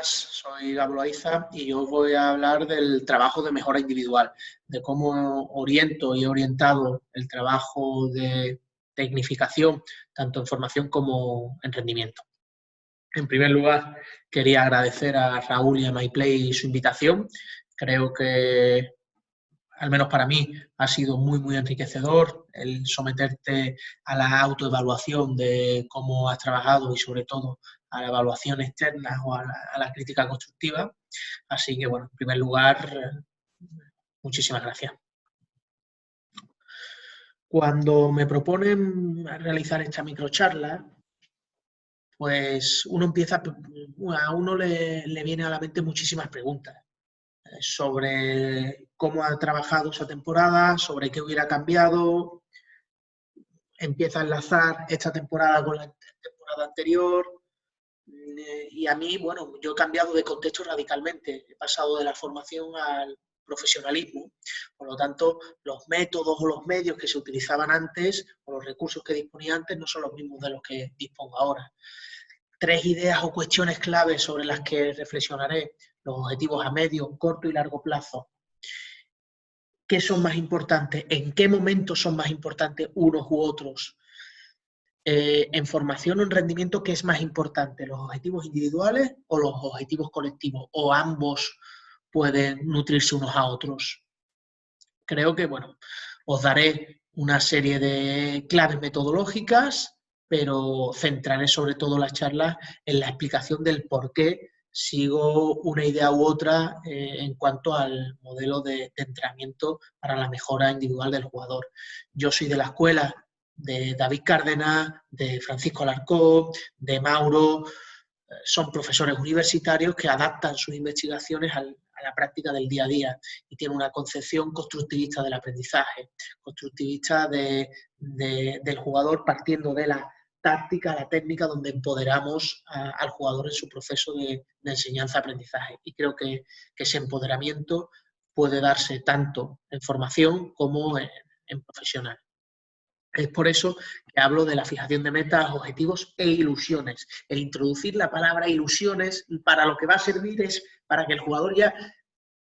buenas, soy Gablo Aiza y yo voy a hablar del trabajo de mejora individual, de cómo oriento y he orientado el trabajo de tecnificación, tanto en formación como en rendimiento. En primer lugar, quería agradecer a Raúl y a MyPlay su invitación. Creo que, al menos para mí, ha sido muy enriquecedor el someterte a la autoevaluación de cómo has trabajado y, sobre todo, a la evaluación externa o a la crítica constructiva. Así que, bueno, en primer lugar, muchísimas gracias. Cuando me proponen realizar esta microcharla, pues a uno le viene a la mente muchísimas preguntas sobre cómo ha trabajado esa temporada, sobre qué hubiera cambiado. Empieza a enlazar esta temporada con la temporada anterior. Y a mí, bueno, yo he cambiado de contexto radicalmente. He pasado de la formación al profesionalismo. Por lo tanto, los métodos o los medios que se utilizaban antes o los recursos que disponía antes no son los mismos de los que dispongo ahora. 3 ideas o cuestiones claves sobre las que reflexionaré: los objetivos a medio, corto y largo plazo. ¿Qué son más importantes? ¿En qué momentos son más importantes unos u otros? En formación o en rendimiento, ¿qué es más importante? ¿Los objetivos individuales o los objetivos colectivos? ¿O ambos pueden nutrirse unos a otros? Creo que, bueno, os daré una serie de claves metodológicas, pero centraré sobre todo las charlas en la explicación del por qué sigo una idea u otra en cuanto al modelo de entrenamiento para la mejora individual del jugador. Yo soy de la escuela de David Cárdenas, de Francisco Alarcón, de Mauro. Son profesores universitarios que adaptan sus investigaciones a la práctica del día a día y tienen una concepción constructivista del aprendizaje, constructivista del jugador, partiendo de la táctica, la técnica, donde empoderamos al jugador en su proceso de enseñanza-aprendizaje. Y creo que ese empoderamiento puede darse tanto en formación como en profesional. Es por eso que hablo de la fijación de metas, objetivos e ilusiones. El introducir la palabra ilusiones, para lo que va a servir es para que el jugador ya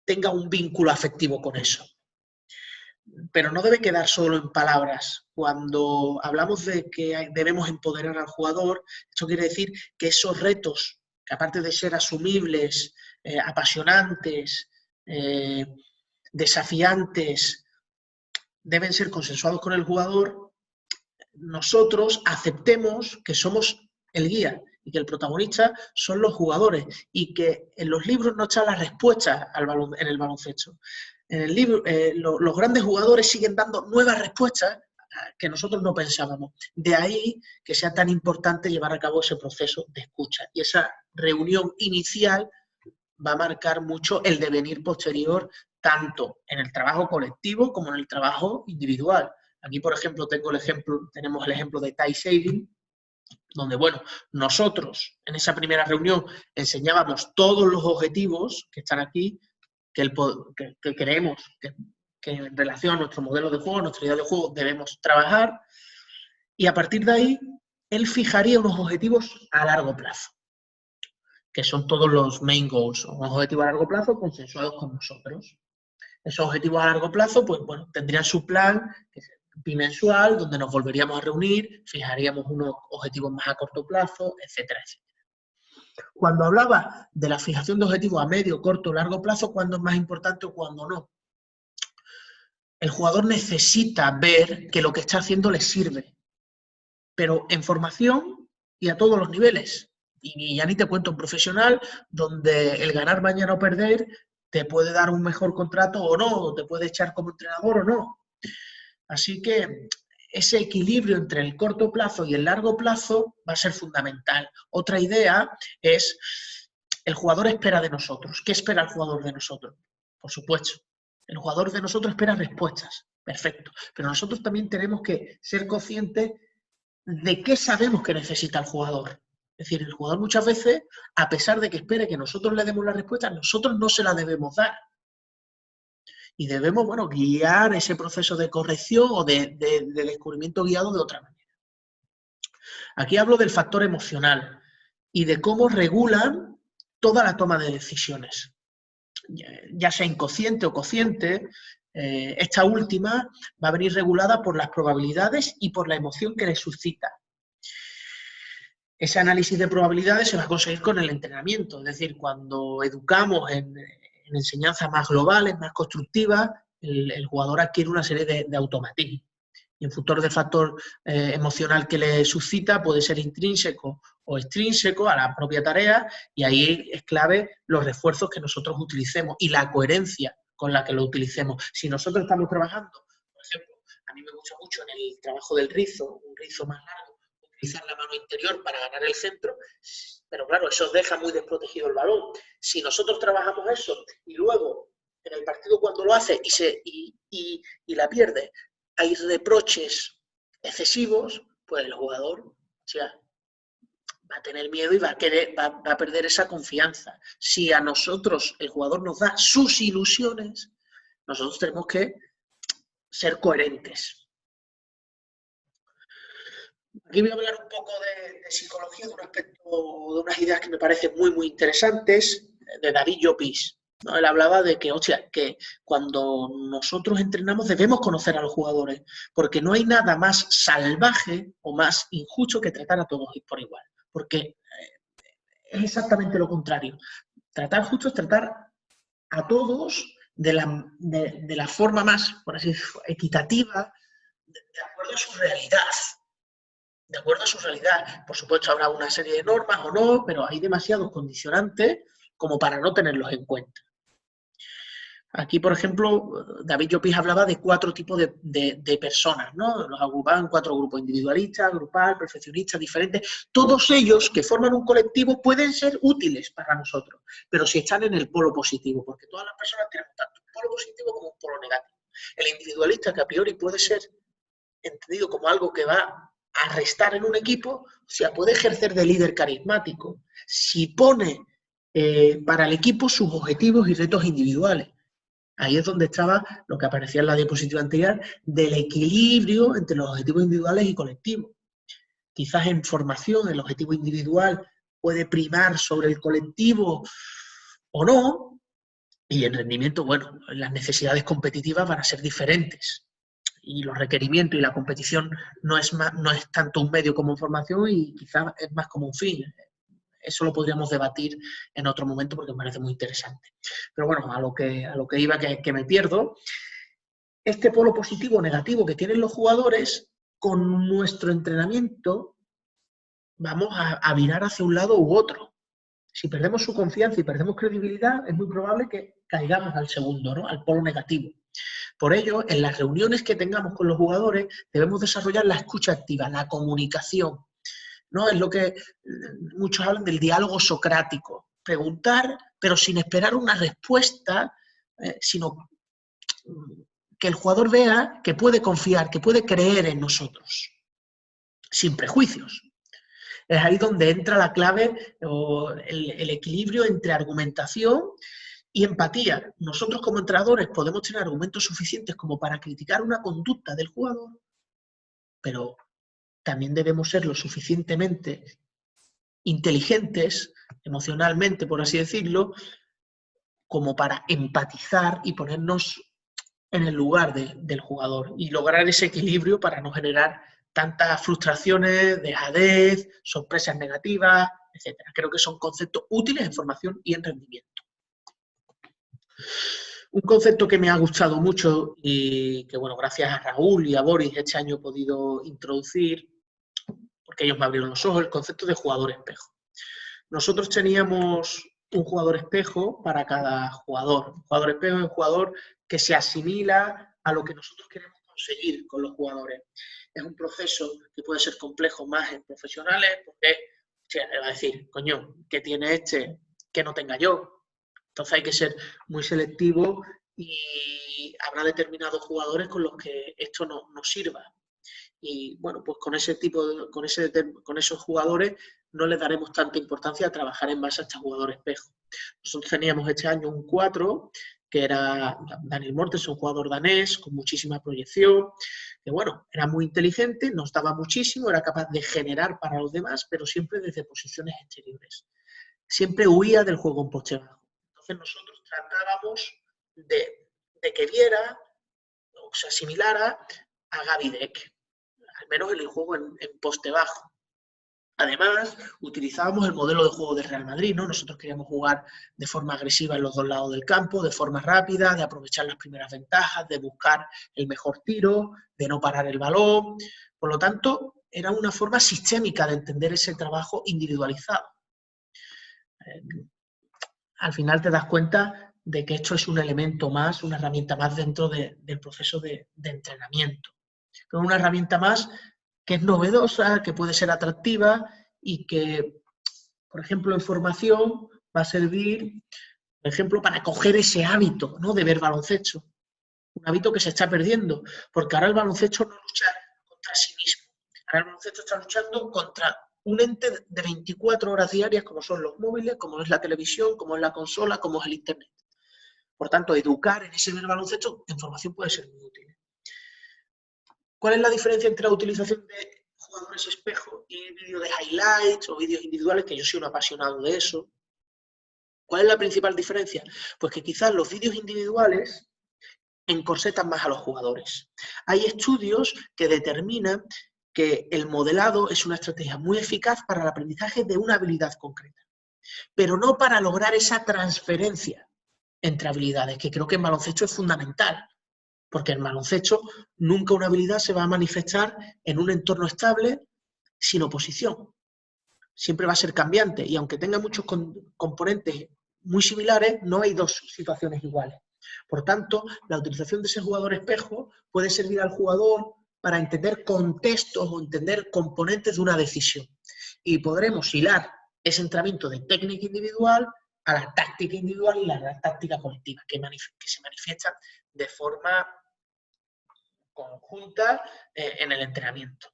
tenga un vínculo afectivo con eso. Pero no debe quedar solo en palabras. Cuando hablamos de que debemos empoderar al jugador, esto quiere decir que esos retos, que aparte de ser asumibles, apasionantes, desafiantes, deben ser consensuados con el jugador. Nosotros aceptemos que somos el guía y que el protagonista son los jugadores y que en los libros no están las respuestas en el baloncesto. En el libro, los grandes jugadores siguen dando nuevas respuestas que nosotros no pensábamos. De ahí que sea tan importante llevar a cabo ese proceso de escucha. Y esa reunión inicial va a marcar mucho el devenir posterior, tanto en el trabajo colectivo como en el trabajo individual. Aquí, por ejemplo, tenemos el ejemplo de Ty Sabin, donde, bueno, nosotros en esa primera reunión enseñábamos todos los objetivos que están aquí, que creemos que en relación a nuestro modelo de juego, a nuestra idea de juego, debemos trabajar, y a partir de ahí él fijaría unos objetivos a largo plazo, que son todos los main goals, unos objetivos a largo plazo consensuados con nosotros. Esos objetivos a largo plazo, pues bueno, tendrían su plan bimensual, donde nos volveríamos a reunir, fijaríamos unos objetivos más a corto plazo, etcétera, etcétera. Cuando hablaba de la fijación de objetivos a medio, corto, largo plazo, ¿cuándo es más importante o cuándo no? El jugador necesita ver que lo que está haciendo le sirve, pero en formación y a todos los niveles. Y ya ni te cuento en profesional, donde el ganar mañana o perder te puede dar un mejor contrato o no, te puede echar como entrenador o no. Así que ese equilibrio entre el corto plazo y el largo plazo va a ser fundamental. Otra idea es, el jugador espera de nosotros. ¿Qué espera el jugador de nosotros? Por supuesto, el jugador de nosotros espera respuestas. Perfecto. Pero nosotros también tenemos que ser conscientes de qué sabemos que necesita el jugador. Es decir, el jugador muchas veces, a pesar de que espere que nosotros le demos la respuesta, nosotros no se la debemos dar. Y debemos, bueno, guiar ese proceso de corrección o de descubrimiento guiado de otra manera. Aquí hablo del factor emocional y de cómo regulan toda la toma de decisiones, ya sea inconsciente o consciente. Esta última va a venir regulada por las probabilidades y por la emoción que le suscita. Ese análisis de probabilidades se va a conseguir con el entrenamiento, es decir, cuando educamos en enseñanzas más globales, más constructivas, el jugador adquiere una serie de automatismos. Y en función del factor emocional que le suscita, puede ser intrínseco o extrínseco a la propia tarea, y ahí es clave los refuerzos que nosotros utilicemos y la coherencia con la que lo utilicemos. Si nosotros estamos trabajando, por ejemplo, a mí me gusta mucho en el trabajo del rizo, un rizo más largo, utilizar la mano interior para ganar el centro, pero claro, eso deja muy desprotegido el balón. Si nosotros trabajamos eso y luego en el partido cuando lo hace y la pierde, hay reproches excesivos, pues el jugador, o sea, va a tener miedo y va a perder esa confianza. Si a nosotros el jugador nos da sus ilusiones, nosotros tenemos que ser coherentes. Aquí voy a hablar un poco de psicología, de un aspecto, de unas ideas que me parecen muy, muy interesantes, de David Llopis. ¿No? Él hablaba de que, que cuando nosotros entrenamos debemos conocer a los jugadores, porque no hay nada más salvaje o más injusto que tratar a todos por igual, porque es exactamente lo contrario. Tratar justo es tratar a todos de la forma más, por así decirlo, equitativa, de acuerdo a su realidad. De acuerdo a su realidad. Por supuesto, habrá una serie de normas o no, pero hay demasiados condicionantes como para no tenerlos en cuenta. Aquí, por ejemplo, David Llopis hablaba de 4 tipos de personas, ¿no? Los agrupaban en 4 grupos: individualistas, grupal, perfeccionistas, diferentes. Todos ellos que forman un colectivo pueden ser útiles para nosotros, pero si están en el polo positivo, porque todas las personas tenemos tanto un polo positivo como un polo negativo. El individualista, que a priori puede ser entendido como algo que va a restar en un equipo, o sea, puede ejercer de líder carismático si pone para el equipo sus objetivos y retos individuales. Ahí es donde estaba lo que aparecía en la diapositiva anterior, del equilibrio entre los objetivos individuales y colectivos. Quizás en formación el objetivo individual puede primar sobre el colectivo o no, y en rendimiento, bueno, las necesidades competitivas van a ser diferentes. Y los requerimientos y la competición no es tanto un medio como formación, y quizás es más como un fin. Eso lo podríamos debatir en otro momento porque me parece muy interesante. Pero bueno, a lo que iba, que me pierdo, este polo positivo o negativo que tienen los jugadores, con nuestro entrenamiento vamos a virar hacia un lado u otro. Si perdemos su confianza y perdemos credibilidad, es muy probable que caigamos al segundo, ¿no? Al polo negativo. Por ello, en las reuniones que tengamos con los jugadores, debemos desarrollar la escucha activa, la comunicación, ¿no? Es lo que muchos hablan del diálogo socrático. Preguntar, pero sin esperar una respuesta, sino que el jugador vea que puede confiar, que puede creer en nosotros, sin prejuicios. Es ahí donde entra la clave o el equilibrio entre argumentación y empatía. Nosotros como entrenadores podemos tener argumentos suficientes como para criticar una conducta del jugador, pero también debemos ser lo suficientemente inteligentes, emocionalmente, por así decirlo, como para empatizar y ponernos en el lugar del jugador y lograr ese equilibrio para no generar tantas frustraciones, dejadez, sorpresas negativas, etc. Creo que son conceptos útiles en formación y en rendimiento. Un concepto que me ha gustado mucho y que, bueno, gracias a Raúl y a Boris este año he podido introducir, porque ellos me abrieron los ojos, el concepto de jugador espejo. Nosotros teníamos un jugador espejo para cada jugador. Un jugador espejo es un jugador que se asimila a lo que nosotros queremos conseguir con los jugadores. Es un proceso que puede ser complejo más en profesionales, porque le va a decir, coño, ¿qué tiene este que no tenga yo? Entonces hay que ser muy selectivo y habrá determinados jugadores con los que esto no sirva. Y bueno, pues con esos jugadores no les daremos tanta importancia a trabajar en base a este jugador espejo. Nosotros teníamos este año un 4, que era Daniel Mortes, un jugador danés con muchísima proyección, que bueno, era muy inteligente, nos daba muchísimo, era capaz de generar para los demás, pero siempre desde posiciones exteriores. siempre huía del juego en poste bajo. Entonces nosotros tratábamos de que viera o se asimilara a Gaby Deck, al menos en el juego en poste bajo. Además, utilizábamos el modelo de juego de Real Madrid, ¿no? Nosotros queríamos jugar de forma agresiva en los dos lados del campo, de forma rápida, de aprovechar las primeras ventajas, de buscar el mejor tiro, de no parar el balón. Por lo tanto, era una forma sistémica de entender ese trabajo individualizado. Al final te das cuenta de que esto es un elemento más, una herramienta más dentro del proceso de entrenamiento. Es una herramienta más que es novedosa, que puede ser atractiva y que, por ejemplo, en formación va a servir, por ejemplo, para coger ese hábito, ¿no?, de ver baloncesto. Un hábito que se está perdiendo, porque ahora el baloncesto no lucha contra sí mismo. Ahora el baloncesto está luchando contra un ente de 24 horas diarias, como son los móviles, como es la televisión, como es la consola, como es el internet. Por tanto, educar en ese ver baloncesto en formación puede ser muy útil. ¿Cuál es la diferencia entre la utilización de jugadores espejo y vídeos de highlights o vídeos individuales? Que yo soy un apasionado de eso. ¿Cuál es la principal diferencia? Pues que quizás los vídeos individuales encorsetan más a los jugadores. Hay estudios que determinan que el modelado es una estrategia muy eficaz para el aprendizaje de una habilidad concreta, pero no para lograr esa transferencia entre habilidades, que creo que en baloncesto es fundamental. Porque en baloncesto nunca una habilidad se va a manifestar en un entorno estable sin oposición. Siempre va a ser cambiante y aunque tenga muchos componentes muy similares, no hay dos situaciones iguales. Por tanto, la utilización de ese jugador espejo puede servir al jugador para entender contextos o entender componentes de una decisión. Y podremos hilar ese entrenamiento de técnica individual a la táctica individual y la táctica colectiva, que se manifiestan de forma conjunta en el entrenamiento.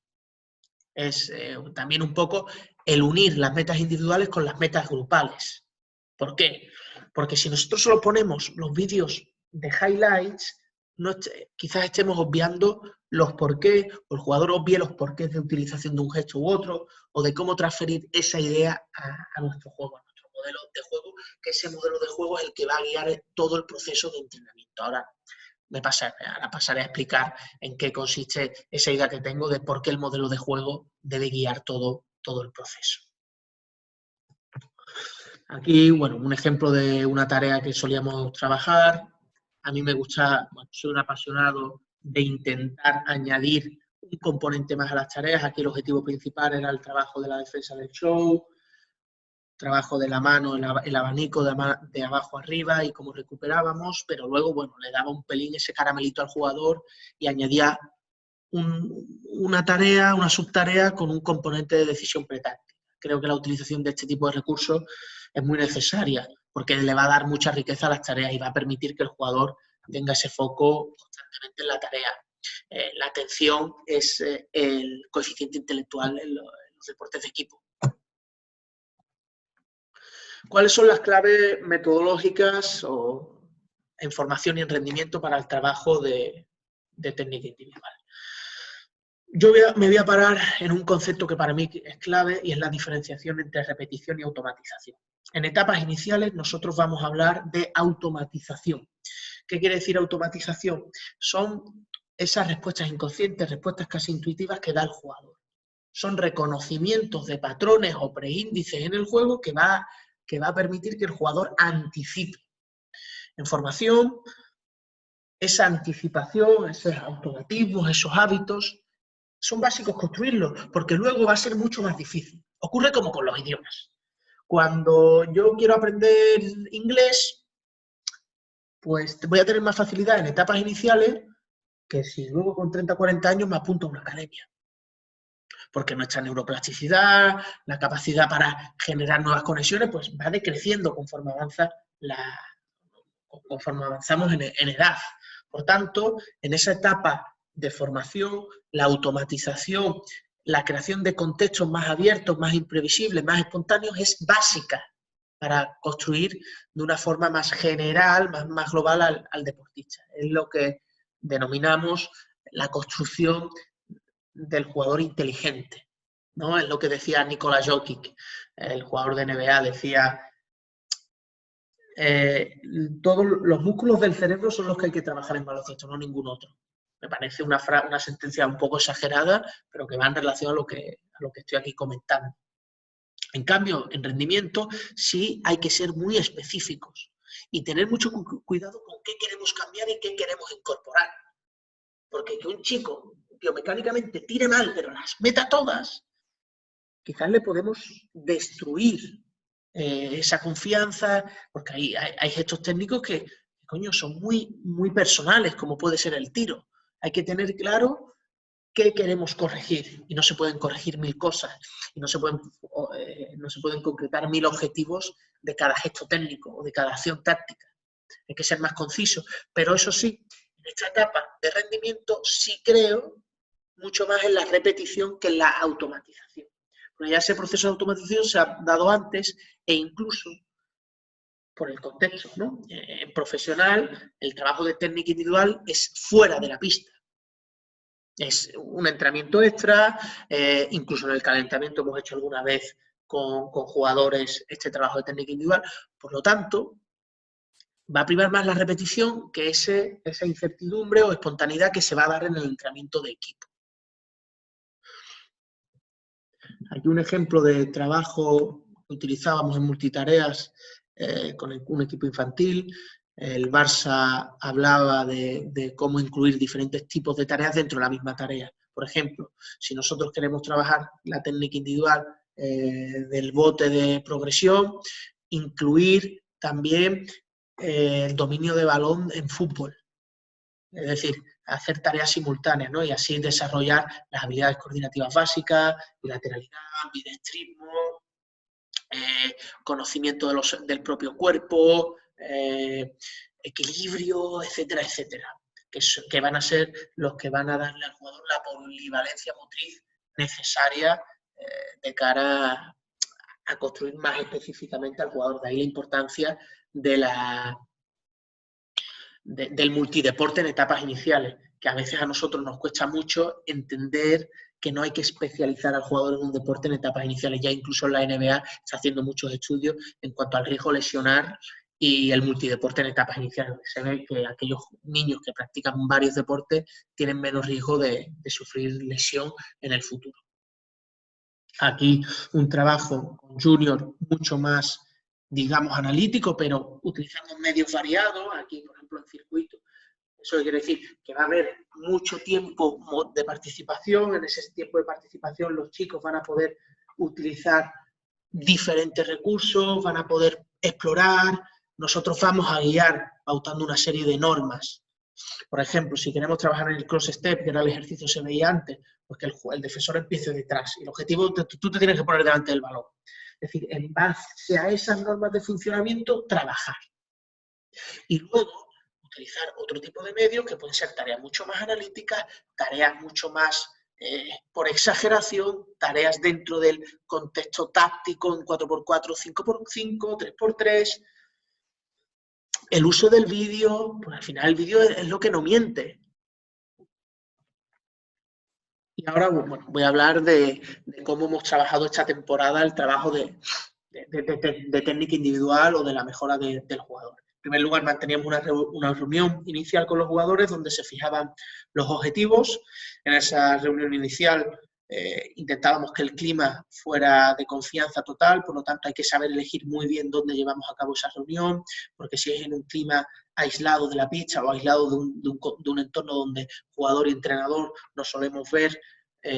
Es también un poco el unir las metas individuales con las metas grupales. ¿Por qué? Porque si nosotros solo ponemos los vídeos de highlights, quizás estemos obviando los porqués, o el jugador obvie los porqués de utilización de un gesto u otro, o de cómo transferir esa idea a nuestro juego, a nuestro modelo de juego, que ese modelo de juego es el que va a guiar todo el proceso de entrenamiento. Ahora pasaré a explicar en qué consiste esa idea que tengo de por qué el modelo de juego debe guiar todo el proceso. Aquí, bueno, un ejemplo de una tarea que solíamos trabajar. A mí me gusta, bueno, soy un apasionado de intentar añadir un componente más a las tareas. Aquí el objetivo principal era el trabajo de la defensa del show, trabajo de la mano, el abanico de abajo arriba y cómo recuperábamos, pero luego, bueno, le daba un pelín ese caramelito al jugador y añadía una tarea, una subtarea con un componente de decisión pretáctica. Creo que la utilización de este tipo de recursos es muy necesaria porque le va a dar mucha riqueza a las tareas y va a permitir que el jugador tenga ese foco constantemente en la tarea. La atención es el coeficiente intelectual en los deportes de equipo. ¿Cuáles son las claves metodológicas en formación y en rendimiento para el trabajo de técnica individual? Yo me voy a parar en un concepto que para mí es clave y es la diferenciación entre repetición y automatización. En etapas iniciales nosotros vamos a hablar de automatización. ¿Qué quiere decir automatización? Son esas respuestas inconscientes, respuestas casi intuitivas que da el jugador. Son reconocimientos de patrones o preíndices en el juego que va a permitir que el jugador anticipe. En formación, esa anticipación, esos automatismos, esos hábitos, son básicos construirlos, porque luego va a ser mucho más difícil. Ocurre como con los idiomas. Cuando yo quiero aprender inglés, pues voy a tener más facilidad en etapas iniciales que si luego con 30 o 40 años me apunto a una academia. Porque nuestra neuroplasticidad, la capacidad para generar nuevas conexiones, pues va decreciendo conforme avanzamos en edad. Por tanto, en esa etapa de formación, la automatización, la creación de contextos más abiertos, más imprevisibles, más espontáneos, es básica para construir de una forma más general, más global al deportista. Es lo que denominamos la construcción del jugador inteligente. ¿no? Es lo que decía Nikola Jokic, el jugador de NBA, decía, todos los músculos del cerebro son los que hay que trabajar en baloncesto, no ningún otro. Me parece una sentencia un poco exagerada, pero que va en relación a lo que estoy aquí comentando. En cambio, en rendimiento sí hay que ser muy específicos y tener mucho cuidado con qué queremos cambiar y qué queremos incorporar. Porque que un chico biomecánicamente tire mal, pero las meta todas, quizás le podemos destruir esa confianza, porque hay gestos técnicos que, coño, son muy, muy personales, como puede ser el tiro. Hay que tener claro qué queremos corregir y no se pueden corregir 1000 cosas y no se pueden concretar 1000 objetivos de cada gesto técnico o de cada acción táctica. Hay que ser más conciso, pero eso sí, en esta etapa de rendimiento sí creo mucho más en la repetición que en la automatización. Porque ya ese proceso de automatización se ha dado antes e incluso por el contexto, ¿no? En profesional, el trabajo de técnica individual es fuera de la pista. Es un entrenamiento extra, incluso en el calentamiento hemos hecho alguna vez con jugadores este trabajo de técnica individual. Por lo tanto, va a primar más la repetición que esa incertidumbre o espontaneidad que se va a dar en el entrenamiento de equipo. Aquí un ejemplo de trabajo que utilizábamos en multitareas con un equipo infantil. El Barça hablaba de cómo incluir diferentes tipos de tareas dentro de la misma tarea. Por ejemplo, si nosotros queremos trabajar la técnica individual del bote de progresión, incluir también el dominio de balón en fútbol. Es decir, hacer tareas simultáneas, ¿no? Y así desarrollar las habilidades coordinativas básicas, bilateralidad, ambidestrismo, conocimiento del propio cuerpo, equilibrio, etcétera, etcétera. Que van a ser los que van a darle al jugador la polivalencia motriz necesaria de cara a construir más específicamente al jugador. De ahí la importancia del multideporte en etapas iniciales, que a veces a nosotros nos cuesta mucho entender que no hay que especializar al jugador en un deporte en etapas iniciales. Ya incluso en la NBA está haciendo muchos estudios en cuanto al riesgo lesionar y el multideporte en etapas iniciales. Se ve que aquellos niños que practican varios deportes tienen menos riesgo de sufrir lesión en el futuro. Aquí un trabajo con junior mucho más, digamos, analítico, pero utilizando medios variados. Aquí, por ejemplo, en circuito. Eso quiere decir que va a haber mucho tiempo de participación. En ese tiempo de participación los chicos van a poder utilizar diferentes recursos, van a poder explorar. Nosotros vamos a guiar pautando una serie de normas. Por ejemplo, si queremos trabajar en el cross step, que era el ejercicio que se veía antes, pues que el defensor empiece detrás. Y el objetivo, tú te tienes que poner delante del balón. Es decir, en base a esas normas de funcionamiento, trabajar. Y luego utilizar otro tipo de medios que pueden ser tareas mucho más analíticas, tareas mucho más por exageración, tareas dentro del contexto táctico en 4x4, 5x5, 3x3. El uso del vídeo, pues al final el vídeo es lo que no miente. Y ahora bueno, voy a hablar de cómo hemos trabajado esta temporada el trabajo de técnica individual o de la mejora del jugador. En primer lugar, manteníamos una reunión inicial con los jugadores donde se fijaban los objetivos. En esa reunión inicial intentábamos que el clima fuera de confianza total, por lo tanto hay que saber elegir muy bien dónde llevamos a cabo esa reunión, porque si es en un clima aislado de la pista o aislado de un entorno donde jugador y entrenador nos solemos ver,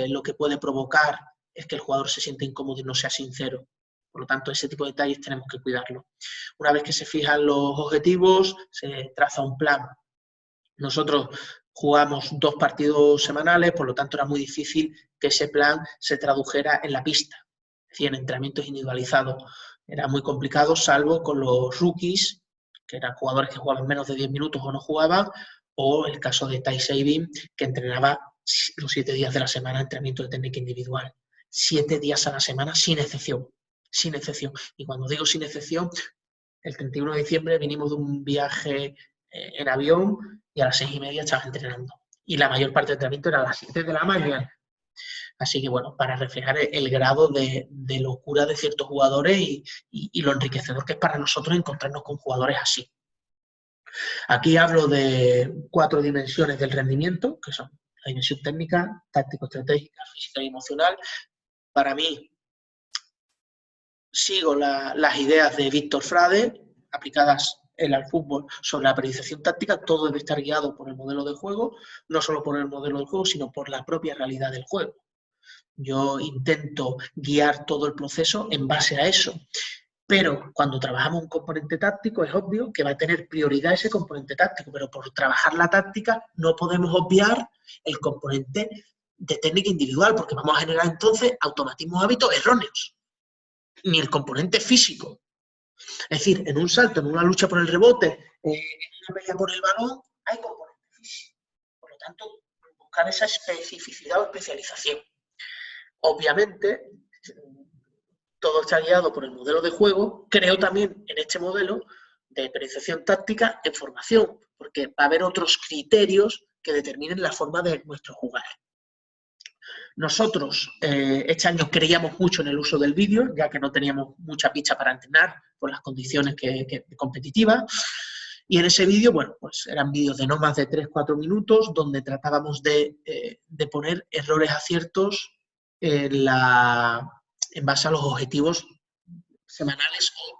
lo que puede provocar es que el jugador se sienta incómodo y no sea sincero. Por lo tanto, ese tipo de detalles tenemos que cuidarlo. Una vez que se fijan los objetivos, se traza un plan. Nosotros jugamos 2 partidos semanales, por lo tanto era muy difícil que ese plan se tradujera en la pista, es decir, en entrenamientos individualizados. Era muy complicado, salvo con los rookies, que eran jugadores que jugaban menos de 10 minutos o no jugaban, o el caso de Ty Sabin, que entrenaba los 7 días de la semana entrenamiento de técnica individual. 7 días a la semana, sin excepción. Sin excepción. Y cuando digo sin excepción, el 31 de diciembre vinimos de un viaje en avión y a las 6:30 estaba entrenando. Y la mayor parte del entrenamiento era a las 7 de la mañana. Así que, bueno, para reflejar el grado de locura de ciertos jugadores y lo enriquecedor que es para nosotros encontrarnos con jugadores así. Aquí hablo de 4 dimensiones del rendimiento, que son la dimensión técnica, táctico-estratégica, física y emocional. Para mí, sigo las ideas de Víctor Frade, aplicadas al fútbol, sobre la periodización táctica. Todo debe estar guiado por el modelo de juego, no solo por el modelo del juego, sino por la propia realidad del juego. Yo intento guiar todo el proceso en base a eso. Pero cuando trabajamos un componente táctico es obvio que va a tener prioridad ese componente táctico, pero por trabajar la táctica no podemos obviar el componente de técnica individual, porque vamos a generar entonces automatismos, hábitos erróneos. Ni el componente físico. Es decir, en un salto, en una lucha por el rebote, en una pelea por el balón, hay componente físico. Por lo tanto, buscar esa especificidad o especialización. Obviamente, todo está guiado por el modelo de juego. Creo también en este modelo de periodización táctica en formación, porque va a haber otros criterios que determinen la forma de nuestro jugar. Nosotros este año creíamos mucho en el uso del vídeo, ya que no teníamos mucha picha para entrenar por las condiciones competitivas. Y en ese vídeo, bueno, pues eran vídeos de no más de 3-4 minutos, donde tratábamos de poner errores aciertos en base a los objetivos semanales o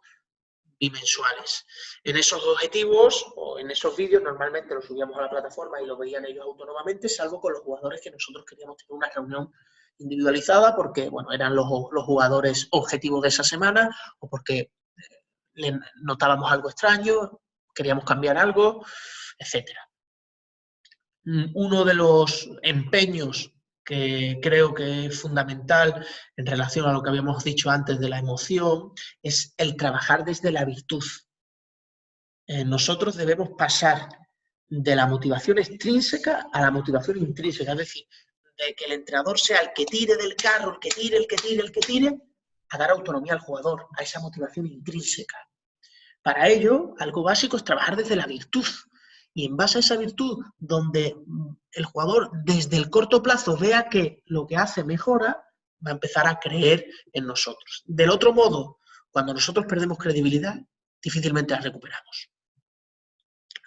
bimensuales. En esos objetivos o en esos vídeos normalmente los subíamos a la plataforma y lo veían ellos autónomamente, salvo con los jugadores que nosotros queríamos tener una reunión individualizada porque, bueno, eran los jugadores objetivos de esa semana o porque le notábamos algo extraño, queríamos cambiar algo, etc. Uno de los empeños que creo que es fundamental en relación a lo que habíamos dicho antes de la emoción, es el trabajar desde la virtud. Nosotros debemos pasar de la motivación extrínseca a la motivación intrínseca, es decir, de que el entrenador sea el que tire del carro, el que tire, a dar autonomía al jugador, a esa motivación intrínseca. Para ello, algo básico es trabajar desde la virtud. Y en base a esa virtud, donde el jugador desde el corto plazo vea que lo que hace mejora, va a empezar a creer en nosotros. Del otro modo, cuando nosotros perdemos credibilidad, difícilmente la recuperamos.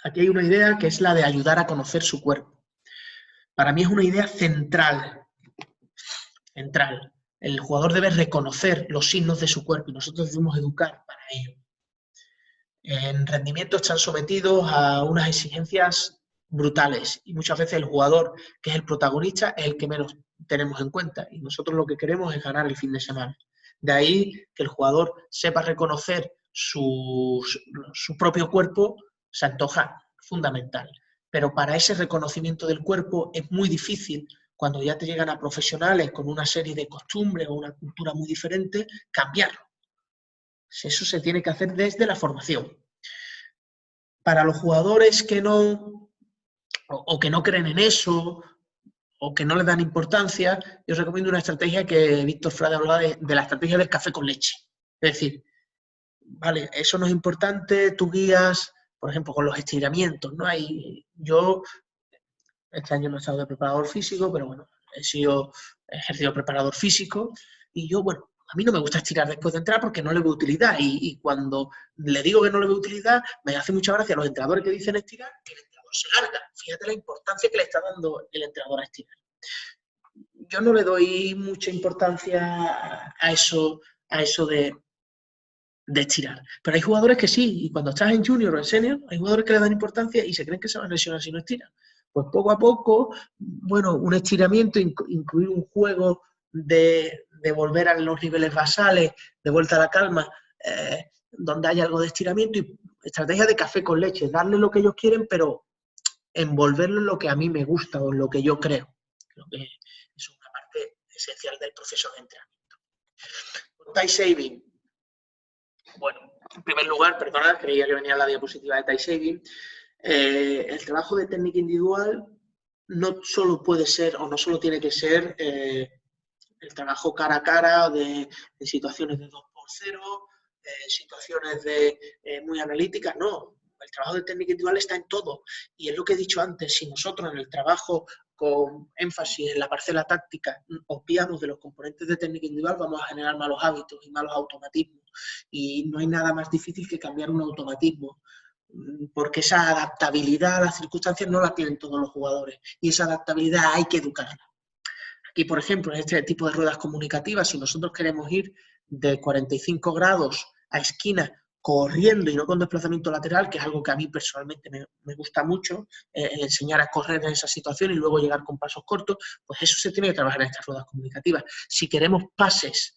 Aquí hay una idea que es la de ayudar a conocer su cuerpo. Para mí es una idea central. Central. El jugador debe reconocer los signos de su cuerpo y nosotros debemos educar para ello. En rendimiento están sometidos a unas exigencias brutales y muchas veces el jugador, que es el protagonista, es el que menos tenemos en cuenta y nosotros lo que queremos es ganar el fin de semana. De ahí que el jugador sepa reconocer su propio cuerpo se antoja fundamental. Pero para ese reconocimiento del cuerpo es muy difícil cuando ya te llegan a profesionales con una serie de costumbres o una cultura muy diferente, cambiarlo. Eso se tiene que hacer desde la formación. Para los jugadores que no, o que no creen en eso, o que no les dan importancia, yo os recomiendo una estrategia que Víctor Frade hablaba de la estrategia del café con leche. Es decir, vale, eso no es importante, tú guías, por ejemplo, con los estiramientos, ¿no? Yo este año no he estado de preparador físico, pero bueno, he ejercido preparador físico, y yo, bueno, a mí no me gusta estirar después de entrar porque no le veo utilidad. Y cuando le digo que no le veo utilidad, me hace mucha gracia los entrenadores que dicen estirar, que el entrenador se larga. Fíjate la importancia que le está dando el entrenador a estirar. Yo no le doy mucha importancia a eso de estirar. Pero hay jugadores que sí, y cuando estás en junior o en senior, hay jugadores que le dan importancia y se creen que se van a lesionar si no estiran. Pues poco a poco, bueno, un estiramiento, incluir un juego de volver a los niveles basales, de vuelta a la calma, donde haya algo de estiramiento y estrategia de café con leche, darle lo que ellos quieren, pero envolverlo en lo que a mí me gusta o en lo que yo creo, lo que es una parte esencial del proceso de entrenamiento. Tie saving. Bueno, en primer lugar, perdonad, creía que venía la diapositiva de tie saving. El trabajo de técnica individual no solo puede ser o no solo tiene que ser el trabajo cara a cara de situaciones de 2x0, situaciones muy analíticas, no. El trabajo de técnica individual está en todo. Y es lo que he dicho antes, si nosotros en el trabajo con énfasis en la parcela táctica obviamos de los componentes de técnica individual, vamos a generar malos hábitos y malos automatismos. Y no hay nada más difícil que cambiar un automatismo, porque esa adaptabilidad a las circunstancias no la tienen todos los jugadores y esa adaptabilidad hay que educarla. Aquí, por ejemplo, en este tipo de ruedas comunicativas, si nosotros queremos ir de 45 grados a esquina corriendo y no con desplazamiento lateral, que es algo que a mí personalmente me gusta mucho, el enseñar a correr en esa situación y luego llegar con pasos cortos, pues eso se tiene que trabajar en estas ruedas comunicativas. Si queremos pases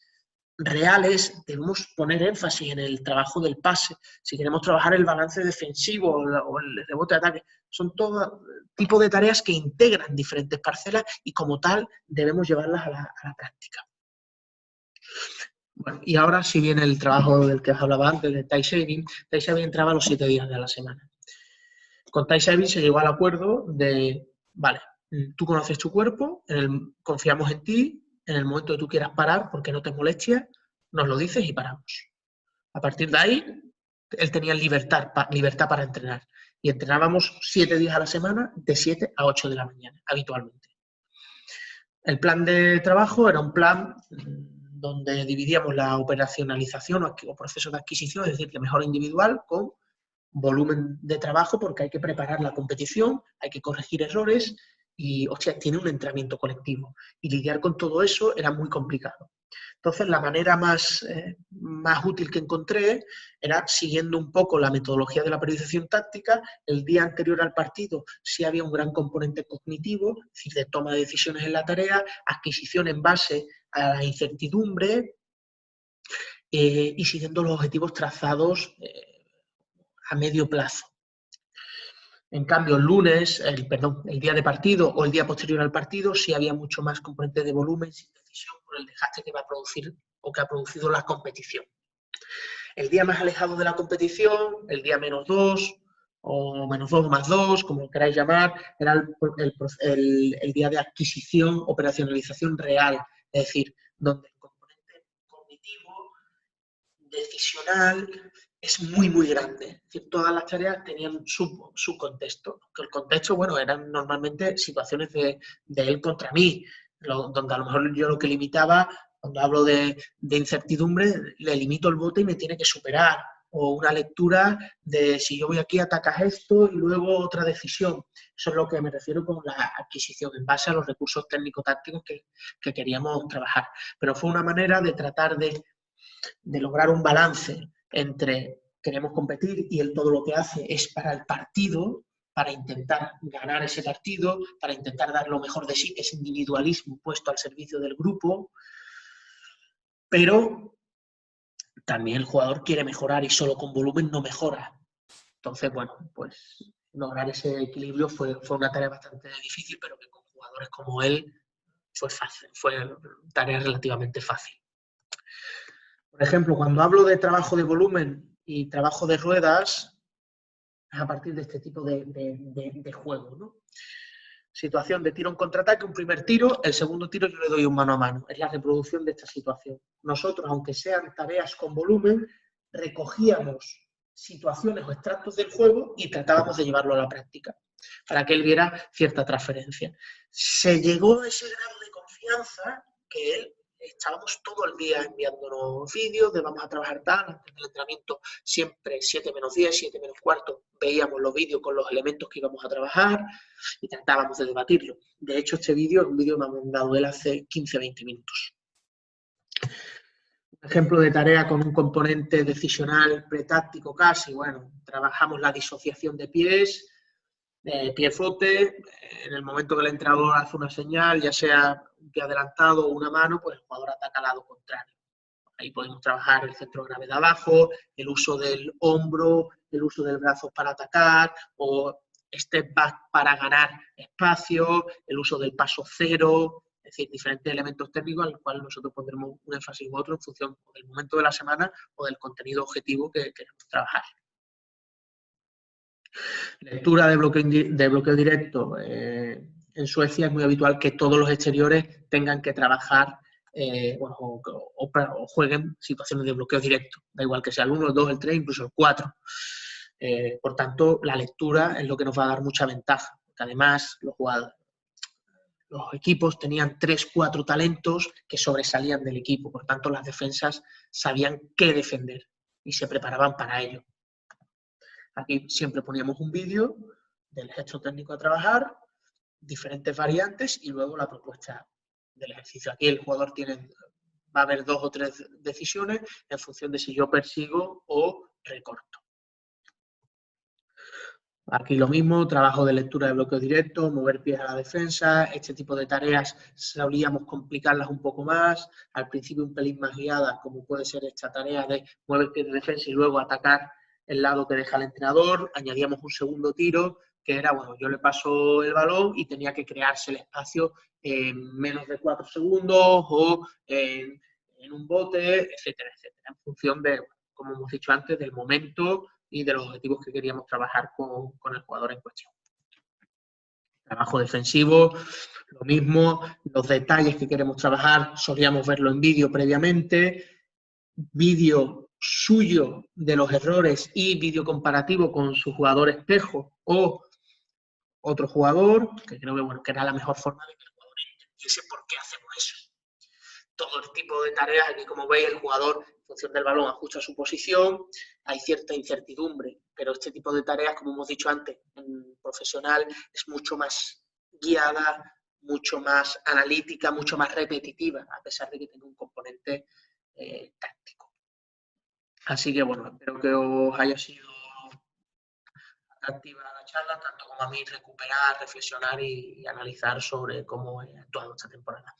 reales, debemos poner énfasis en el trabajo del pase. Si queremos trabajar el balance defensivo o el rebote de ataque, son todo tipo de tareas que integran diferentes parcelas y como tal debemos llevarlas a la práctica. Bueno, y ahora sí viene el trabajo del que os hablaba antes, de time saving. Time saving entraba los 7 días de la semana. Con time saving se llegó al acuerdo de, vale, tú conoces tu cuerpo, confiamos en ti, en el momento que tú quieras parar, porque no te molestia, nos lo dices y paramos. A partir de ahí, él tenía libertad para entrenar. Y entrenábamos 7 días a la semana, de 7 a 8 de la mañana, habitualmente. El plan de trabajo era un plan donde dividíamos la operacionalización o proceso de adquisición, es decir, de mejora individual con volumen de trabajo, porque hay que preparar la competición, hay que corregir errores y, hostia, tiene un entrenamiento colectivo. Y lidiar con todo eso era muy complicado. Entonces, la manera más útil que encontré era siguiendo un poco la metodología de la periodización táctica. El día anterior al partido sí había un gran componente cognitivo, es decir, de toma de decisiones en la tarea, adquisición en base a la incertidumbre y siguiendo los objetivos trazados a medio plazo. En cambio, el lunes, el día de partido o el día posterior al partido, sí había mucho más componente de volumen sin decisión por el desgaste que va a producir o que ha producido la competición. El día más alejado de la competición, el día -2 o -2 más 2, como lo queráis llamar, era el día de adquisición, operacionalización real, es decir, donde el componente cognitivo, decisional, es muy, muy grande. Es decir, todas las tareas tenían su contexto. El contexto, bueno, eran normalmente situaciones de él contra mí, donde a lo mejor yo lo que limitaba, cuando hablo de incertidumbre, le limito el bote y me tiene que superar. O una lectura de si yo voy aquí, atacas esto y luego otra decisión. Eso es lo que me refiero con la adquisición, en base a los recursos técnico-tácticos que queríamos trabajar. Pero fue una manera de tratar de lograr un balance entre queremos competir y él todo lo que hace es para el partido, para intentar ganar ese partido, para intentar dar lo mejor de sí, ese individualismo puesto al servicio del grupo, pero también el jugador quiere mejorar y solo con volumen no mejora. Entonces, bueno, pues lograr ese equilibrio fue una tarea bastante difícil, pero que con jugadores como él fue fácil, fue tarea relativamente fácil. Por ejemplo, cuando hablo de trabajo de volumen y trabajo de ruedas, es a partir de este tipo de juego, ¿no? Situación de tiro en contraataque, un primer tiro, el segundo tiro yo le doy un mano a mano. Es la reproducción de esta situación. Nosotros, aunque sean tareas con volumen, recogíamos situaciones o extractos del juego y tratábamos de llevarlo a la práctica para que él viera cierta transferencia. Se llegó a ese grado de confianza que él estábamos todo el día enviándonos vídeos de vamos a trabajar tal, antes del entrenamiento siempre 7 menos 10, 7 menos cuarto, veíamos los vídeos con los elementos que íbamos a trabajar y tratábamos de debatirlo. De hecho, este vídeo es un vídeo que me ha mandado él hace 15-20 minutos. Un ejemplo de tarea con un componente decisional pretáctico casi, bueno, trabajamos la disociación de pies, pie-fote, en el momento que el entrenador hace una señal, ya sea un pie adelantado o una mano, pues el jugador ataca al lado contrario. Ahí podemos trabajar el centro de gravedad abajo, el uso del hombro, el uso del brazo para atacar, o step back para ganar espacio, el uso del paso cero, es decir, diferentes elementos técnicos al cual nosotros pondremos un énfasis u otro en función del momento de la semana o del contenido objetivo que queremos trabajar. Lectura de bloqueo directo. En Suecia es muy habitual que todos los exteriores tengan que trabajar o jueguen situaciones de bloqueo directo. Da igual que sea el 1, el 2, el 3, incluso el 4. Por tanto, la lectura es lo que nos va a dar mucha ventaja. Porque además, los jugadores, los equipos tenían 3, 4 talentos que sobresalían del equipo. Por tanto, las defensas sabían qué defender y se preparaban para ello. Aquí siempre poníamos un vídeo del gesto técnico a trabajar, diferentes variantes y luego la propuesta del ejercicio. Aquí el jugador va a haber 2 o 3 decisiones en función de si yo persigo o recorto. Aquí lo mismo, trabajo de lectura de bloqueo directo, mover pies a la defensa, este tipo de tareas solíamos complicarlas un poco más, al principio un pelín más guiadas, como puede ser esta tarea de mover pies de defensa y luego atacar el lado que deja el entrenador, añadíamos un segundo tiro, que era, bueno, yo le paso el balón y tenía que crearse el espacio en menos de 4 segundos o en un bote, etcétera, etcétera, en función de, como hemos dicho antes, del momento y de los objetivos que queríamos trabajar con el jugador en cuestión. Trabajo defensivo, lo mismo, los detalles que queremos trabajar, solíamos verlo en vídeo previamente, vídeo suyo de los errores y vídeo comparativo con su jugador espejo o otro jugador, que creo que, bueno, que era la mejor forma de que el jugador entendiese por qué hacemos eso. Todo el tipo de tareas, aquí como veis el jugador en función del balón ajusta su posición, hay cierta incertidumbre, pero este tipo de tareas, como hemos dicho antes, en profesional es mucho más guiada, mucho más analítica, mucho más repetitiva, a pesar de que tiene un componente táctico. Así que bueno, espero que os haya sido atractiva la charla, tanto como a mí recuperar, reflexionar y analizar sobre cómo he actuado esta temporada.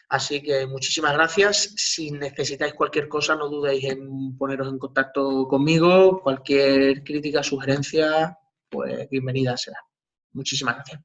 Así que muchísimas gracias. Si necesitáis cualquier cosa, no dudéis en poneros en contacto conmigo. Cualquier crítica, sugerencia, pues bienvenida será. Muchísimas gracias.